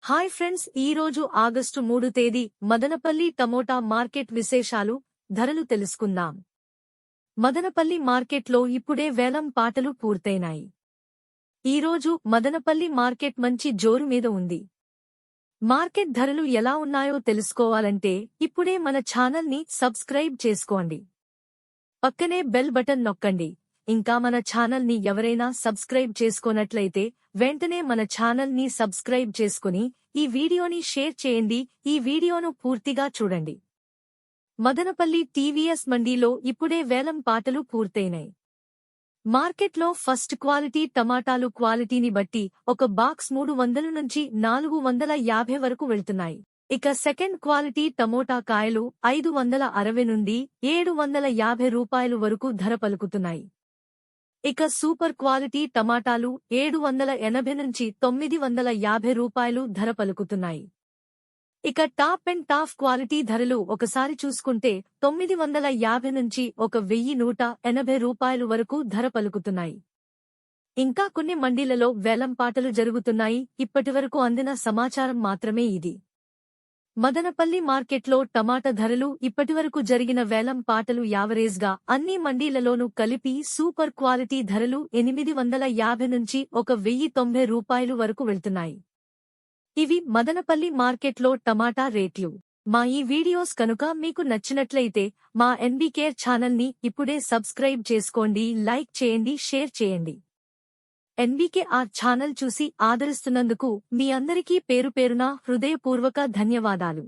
Hi friends, ఈ రోజు August 3 తేదీ మదనపల్లి టమోటా మార్కెట్ విశేషాలు, ధరలు తెలుసుకుందాం. మదనపల్లి మార్కెట్లో ఇప్పుడే వేలం పాటలు పూర్తయినాయి. ఈరోజు మదనపల్లి మార్కెట్ మంచి జోరు మీద ఉంది. మార్కెట్ ధరలు ఎలా ఉన్నాయో తెలుసుకోవాలంటే ఇప్పుడే మన ఛానల్ని సబ్స్క్రైబ్ చేసుకోండి. పక్కనే బెల్ బటన్ నొక్కండి. ఇంకా మన ఛానల్ని ఎవరైనా సబ్స్క్రైబ్ చేసుకోనట్లయితే వెంటనే మన ఛానల్ని సబ్స్క్రైబ్ చేసుకుని ఈ వీడియోని షేర్ చేయండి. ఈ వీడియోను పూర్తిగా చూడండి. మదనపల్లి టీవీఎస్ మండీలో ఇప్పుడే వేలం పాటలు పూర్తయినాయి. మార్కెట్లో ఫస్ట్ క్వాలిటీ టమాటాలు క్వాలిటీని బట్టి ఒక బాక్స్ 300 నుంచి 450 వరకు వెళ్తున్నాయి. ఇక సెకండ్ క్వాలిటీ టమోటా కాయలు 560 నుండి 750 రూపాయలు వరకు ధర పలుకుతున్నాయి. ఇక సూపర్ క్వాలిటీ టమాటాలు 780 నుంచి 950 రూపాయలు ధర పలుకుతున్నాయి. ఇక టాప్ అండ్ టాప్ క్వాలిటీ ధరలు ఒకసారి చూసుకుంటే 950 నుంచి 1180 రూపాయలు వరకు ధర పలుకుతున్నాయి. ఇంకా కొన్ని మండీలలో వేలం పాటలు జరుగుతున్నాయి. ఇప్పటివరకు అందిన సమాచారం మాత్రమే ఇది. మదనపల్లి మార్కెట్లో టమాటా ధరలు ఇప్పటివరకు జరిగిన వేలం పాటలు యావరేజ్గా అన్ని మండీలలోనూ కలిపి సూపర్ క్వాలిటీ ధరలు 850 నుంచి 1090 రూపాయలు వరకు వెళ్తున్నాయి. ఇవి మదనపల్లి మార్కెట్లో టమాటా రేట్లు. మా ఈ వీడియోస్ కనుక మీకు నచ్చినట్లయితే మా ఎన్బీకేర్ ఛానల్ని ఇప్పుడే సబ్స్క్రైబ్ చేసుకోండి, లైక్ చేయండి, షేర్ చేయండి. ఎన్బీకేఆర్ ఛానల్ చూసి ఆదరిస్తున్నందుకు మీ అందరికీ పేరుపేరున హృదయపూర్వక ధన్యవాదాలు.